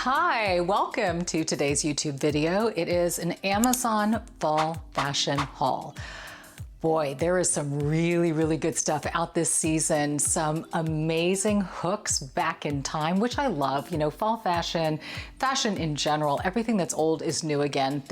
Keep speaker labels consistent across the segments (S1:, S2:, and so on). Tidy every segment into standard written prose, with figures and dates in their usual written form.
S1: Hi, welcome to today's YouTube video. It is an Amazon fall fashion haul. Boy, there is some really good stuff out this season. Some amazing hooks back in time, which I love. You know, fall fashion in general, everything that's old is new again.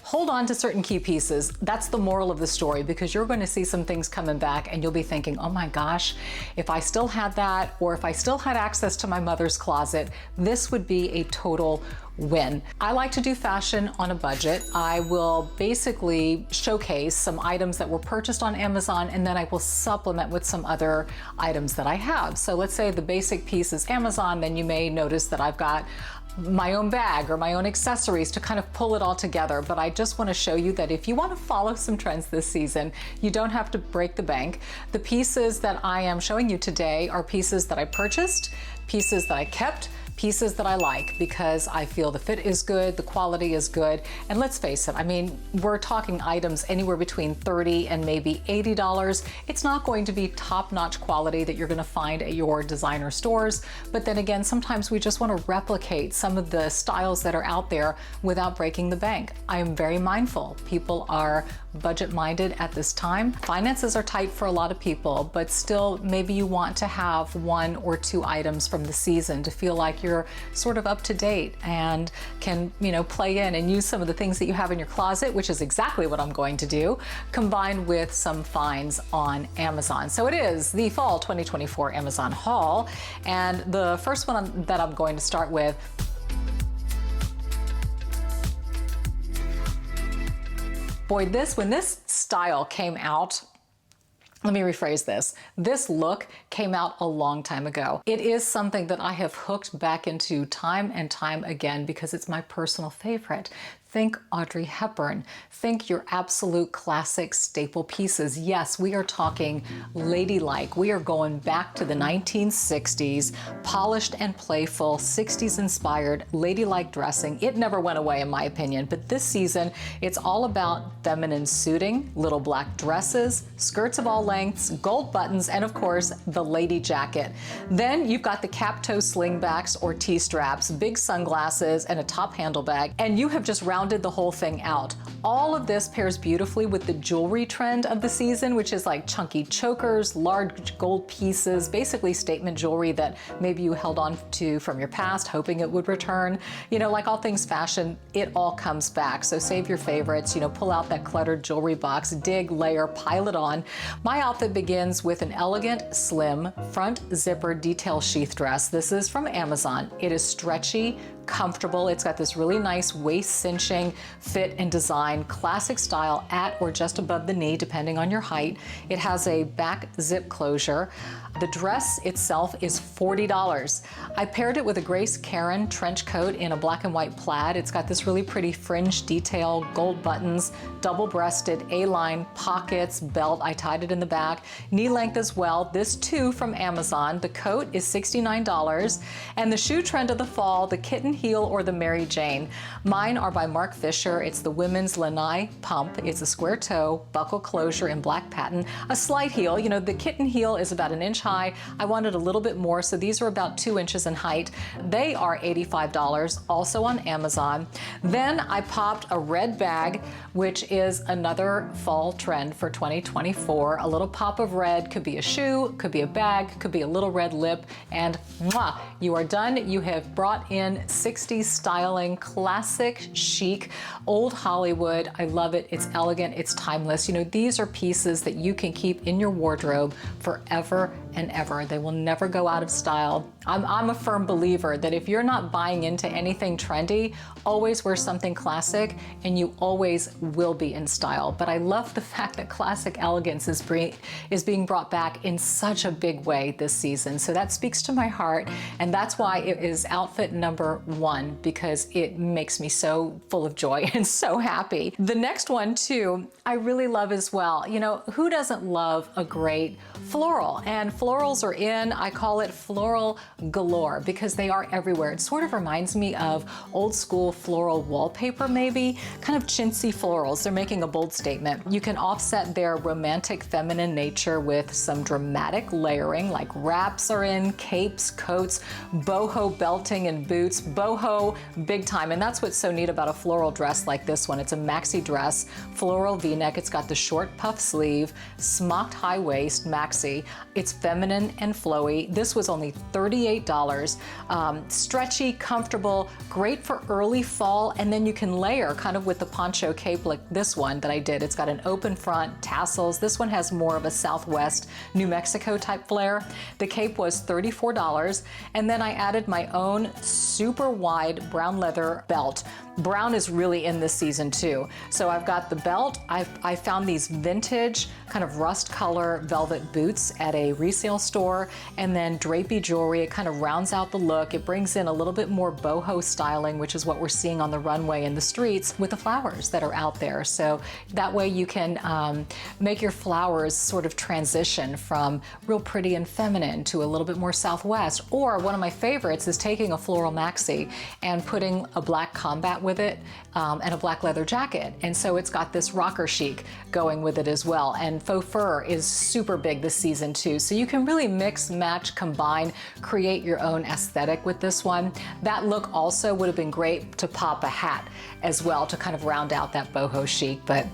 S1: Hold on to certain key pieces. That's the moral of the story, because you're going to see some things coming back and you'll be thinking, oh my gosh, if I still had that, or if I still had access to my mother's closet, this would be a total win. I like to do fashion on a budget. I will basically showcase some items that were purchased on Amazon, and then I will supplement with some other items that I have. So let's say the basic piece is Amazon, then you may notice that I've got my own bag or my own accessories to kind of pull it all together. But I just want to show you that if you want to follow some trends this season, you don't have to break the bank. The pieces that I am showing you today are pieces that I purchased, pieces that I kept, pieces that I like because I feel the fit is good, the quality is good, and let's face it, I mean, we're talking items anywhere between $30 and maybe $80. It's not going to be top-notch quality that you're going to find at your designer stores, but then again, sometimes we just want to replicate some of the styles that are out there without breaking the bank. I am very mindful. People are budget-minded at this time. Finances are tight for a lot of people, but still maybe you want to have one or two items from the season to feel like you're sort of up to date and can, you know, play in and use some of the things that you have in your closet, which is exactly what I'm going to do, combined with some finds on Amazon. So it is the fall 2024 Amazon haul, and the first one that I'm going to start with boy, when this style came out, let me rephrase this. This look came out a long time ago. It is something that I have hooked back into time and time again because it's my personal favorite. Think Audrey Hepburn. Think your absolute classic staple pieces. Yes, we are talking Ladylike. We are going back to the 1960s, polished and playful, 60s inspired Ladylike dressing. It never went away in my opinion, but this season it's all about feminine suiting, little black dresses, skirts of all lengths, gold buttons, and of course the lady jacket. Then you've got the cap toe slingbacks or T-straps, big sunglasses, and a top handle bag, and you have just rounded the whole thing out. All of this pairs beautifully with the jewelry trend of the season, which is like chunky chokers, large gold pieces, basically statement jewelry that maybe you held on to from your past, hoping it would return. You know, like all things fashion, it all comes back. So save your favorites, you know, pull out that cluttered jewelry box, dig, layer, pile it on. My outfit begins with an elegant, slim, front zipper detail sheath dress. This is from Amazon. It is stretchy, comfortable. It's got this really nice waist cinching fit and design, classic style at or just above the knee, depending on your height. It has a back zip closure. The dress itself is $40. I paired it with a Grace Karen trench coat in a black and white plaid. It's got this really pretty fringe detail, gold buttons, double-breasted A-line pockets, belt. I tied it in the back, knee length as well. This too from Amazon. The coat is $69. And the shoe trend of the fall, the kitten heel or the Mary Jane. Mine are by Mark Fisher. It's the women's lanai pump. It's a square toe, buckle closure in black patent, a slight heel. You know, the kitten heel is about an inch high. I wanted a little bit more, so these are about 2 inches in height. They are $85, also on Amazon. Then I popped a red bag, which is another fall trend for 2024. A little pop of red, could be a shoe, could be a bag, could be a little red lip, and mwah, you are done. You have brought in 60s styling, classic chic, old Hollywood. I love it. It's elegant. It's timeless. You know, these are pieces that you can keep in your wardrobe forever and ever. They will never go out of style. I'm a firm believer that if you're not buying into anything trendy, always wear something classic and you always will be in style. But I love the fact that classic elegance is being brought back in such a big way this season. So that speaks to my heart, and that's why it is outfit number one, because it makes me so full of joy and so happy. The next one too, I really love as well. You know, who doesn't love a great floral? And florals are in, I call it floral galore because they are everywhere. It sort of reminds me of old school floral wallpaper maybe, kind of chintzy florals. They're making a bold statement. You can offset their romantic feminine nature with some dramatic layering, like wraps are in, capes, coats, boho belting and boots. boho big time, and that's what's so neat about a floral dress like this one. It's a maxi dress, floral v-neck. It's got the short puff sleeve, smocked high waist maxi. It's feminine and flowy. This was only $38. Stretchy, comfortable, great for early fall, and then you can layer kind of with the poncho cape like this one that I did. It's got an open front, tassels. This one has more of a Southwest New Mexico type flair. The cape was $34, and then I added my own super wide brown leather belt. Brown is really in this season too. So I've got the belt. I found these vintage kind of rust color velvet boots at a resale store, and then drapey jewelry. It kind of rounds out the look. It brings in a little bit more boho styling, which is what we're seeing on the runway and the streets with the flowers that are out there. So that way you can make your flowers sort of transition from real pretty and feminine to a little bit more Southwest. Or one of my favorites is taking a floral maxi and putting a black combat with it and a black leather jacket. And so it's got this rocker chic going with it as well. And faux fur is super big this season too. So you can really mix, match, combine, create your own aesthetic with this one. That look also would have been great to pop a hat as well to kind of round out that boho chic, but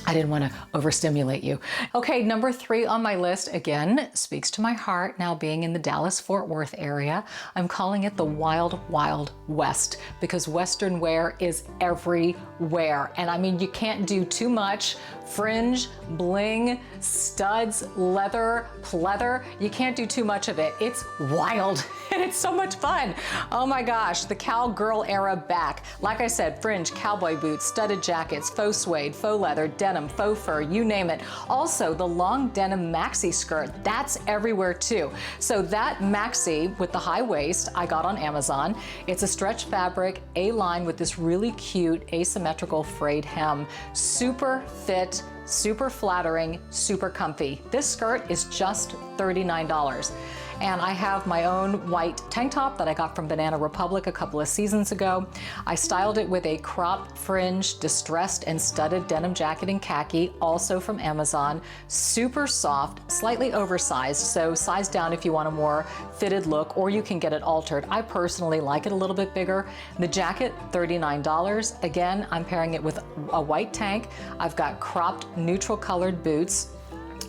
S1: I didn't want to overstimulate you. Okay, number 3 on my list, again, speaks to my heart. Now being in the Dallas-Fort Worth area, I'm calling it the Wild Wild West, because Western wear is everywhere. And I mean, you can't do too much. Fringe, bling, studs, leather, pleather. You can't do too much of it. It's wild and it's so much fun. Oh my gosh, the cowgirl era back. Like I said, fringe, cowboy boots, studded jackets, faux suede, faux leather, denim, faux fur, you name it. Also, the long denim maxi skirt, that's everywhere too. So that maxi with the high waist, I got on Amazon. It's a stretch fabric, A-line with this really cute asymmetrical frayed hem. Super fit, super flattering, super comfy. This skirt is just $39. And I have my own white tank top that I got from Banana Republic a couple of seasons ago. I styled it with a crop fringe, distressed and studded denim jacket in khaki, also from Amazon. Super soft, slightly oversized, so size down if you want a more fitted look, or you can get it altered. I personally like it a little bit bigger. The jacket, $39. Again, I'm pairing it with a white tank. I've got cropped neutral colored boots.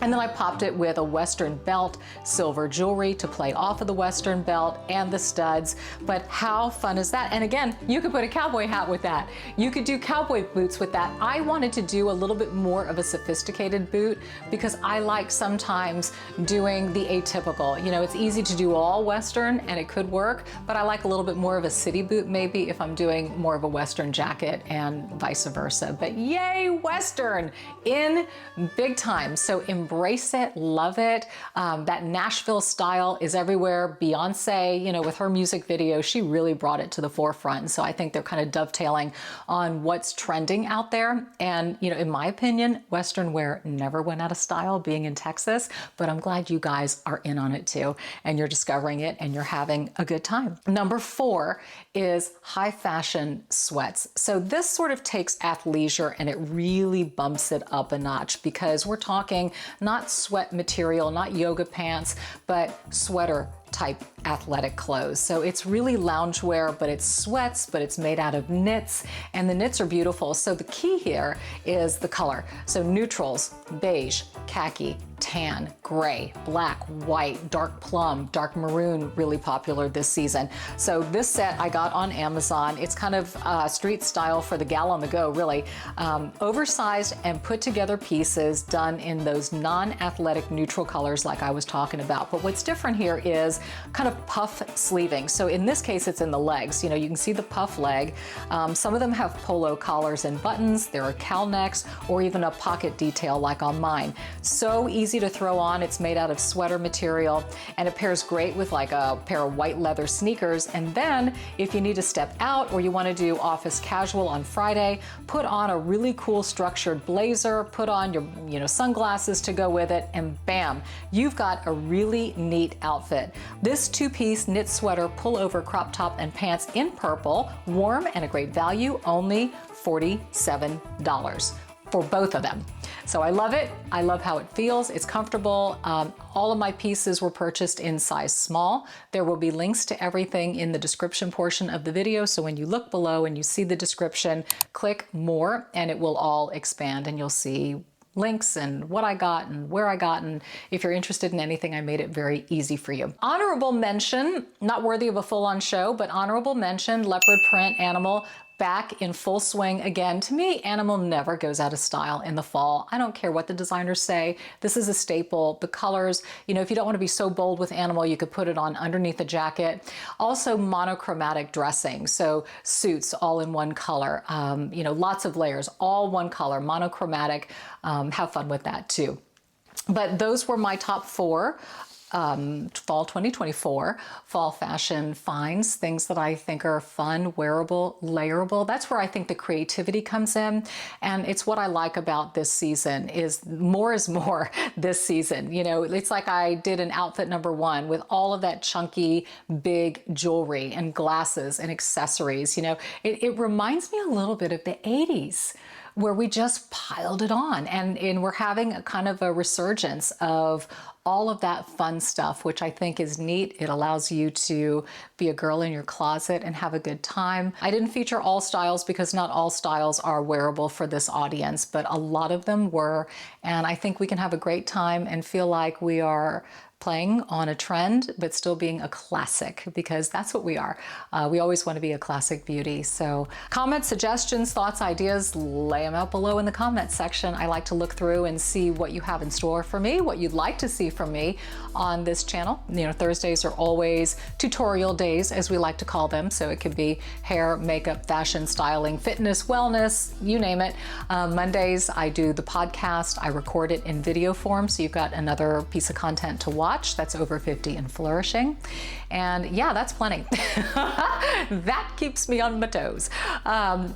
S1: And then I popped it with a Western belt, silver jewelry to play off of the Western belt, and the studs. But how fun is that? And again, you could put a cowboy hat with that. You could do cowboy boots with that. I wanted to do a little bit more of a sophisticated boot because I like sometimes doing the atypical. You know, it's easy to do all Western and it could work, but I like a little bit more of a city boot maybe if I'm doing more of a Western jacket and vice versa. But yay, Western in big time. So embrace it, love it. That Nashville style is everywhere. Beyonce, you know, with her music video, she really brought it to the forefront. And so I think they're kind of dovetailing on what's trending out there. And, you know, in my opinion, Western wear never went out of style being in Texas, but I'm glad you guys are in on it too. And you're discovering it and you're having a good time. Number 4 is high fashion sweats. So this sort of takes athleisure and it really bumps it up a notch because we're talking not sweat material, not yoga pants, but sweater type athletic clothes. So it's really loungewear, but it's sweats, but it's made out of knits, and the knits are beautiful. So the key here is the color. So neutrals, beige, khaki, tan, gray, black, white, dark plum, dark maroon, really popular this season. So this set I got on Amazon. It's kind of street style for the gal on the go, really. Oversized and put together pieces done in those non-athletic neutral colors like I was talking about. But what's different here is kind of puff sleeving. So in this case, it's in the legs. You know, you can see the puff leg. Some of them have polo collars and buttons. There are cowl necks or even a pocket detail like on mine. So easy to throw on. It's made out of sweater material and it pairs great with like a pair of white leather sneakers. And then if you need to step out or you want to do office casual on Friday, put on a really cool structured blazer, put on your, you know, sunglasses to go with it, and bam, you've got a really neat outfit. This 2-piece knit sweater, pullover crop top and pants in purple, warm and a great value, only $47. for both of them. So I love it. I love how it feels. It's comfortable. All of my pieces were purchased in size small. There will be links to everything in the description portion of the video. So when you look below and you see the description, click more and it will all expand and you'll see links and what I got and where I got, and if you're interested in anything, I made it very easy for you. Honorable mention, not worthy of a full-on show, but honorable mention, leopard print animal, back in full swing again. To me, animal never goes out of style in the fall. I don't care what the designers say. This is a staple. The colors, you know, if you don't want to be so bold with animal, you could put it on underneath a jacket. Also monochromatic dressing. So suits all in one color, you know, lots of layers, all one color, monochromatic. Have fun with that too. But those were my top 4 fall 2024 fall fashion finds, things that I think are fun, wearable, layerable. That's where I think the creativity comes in. And it's what I like about this season is more this season. You know, it's like I did an outfit number 1 with all of that chunky, big jewelry and glasses and accessories. You know, it reminds me a little bit of the 80s. Where we just piled it on, and we're having a kind of a resurgence of all of that fun stuff, which I think is neat. It allows you to be a girl in your closet and have a good time. I didn't feature all styles because not all styles are wearable for this audience, but a lot of them were, and I think we can have a great time and feel like we are playing on a trend, but still being a classic, because that's what we are. We always want to be a classic beauty. So comments, suggestions, thoughts, ideas, lay them out below in the comments section. I like to look through and see what you have in store for me, what you'd like to see from me on this channel. You know, Thursdays are always tutorial days, as we like to call them. So it could be hair, makeup, fashion, styling, fitness, wellness, you name it. Mondays, I do the podcast. I record it in video form, so you've got another piece of content to watch. That's over 50 and flourishing. And yeah, that's plenty. That keeps me on my toes.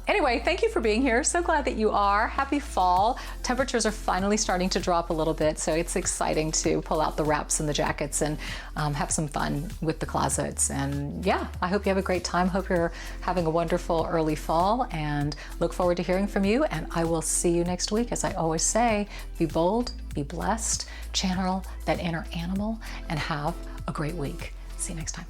S1: Anyway, thank you for being here. So glad that you are. Happy fall. Temperatures are finally starting to drop a little bit, so it's exciting to pull out the wraps and the jackets and have some fun with the closets. And yeah, I hope you have a great time. Hope you're having a wonderful early fall, and look forward to hearing from you. And I will see you next week. As I always say, be bold, be blessed, channel that inner animal, and have a great week. See you next time.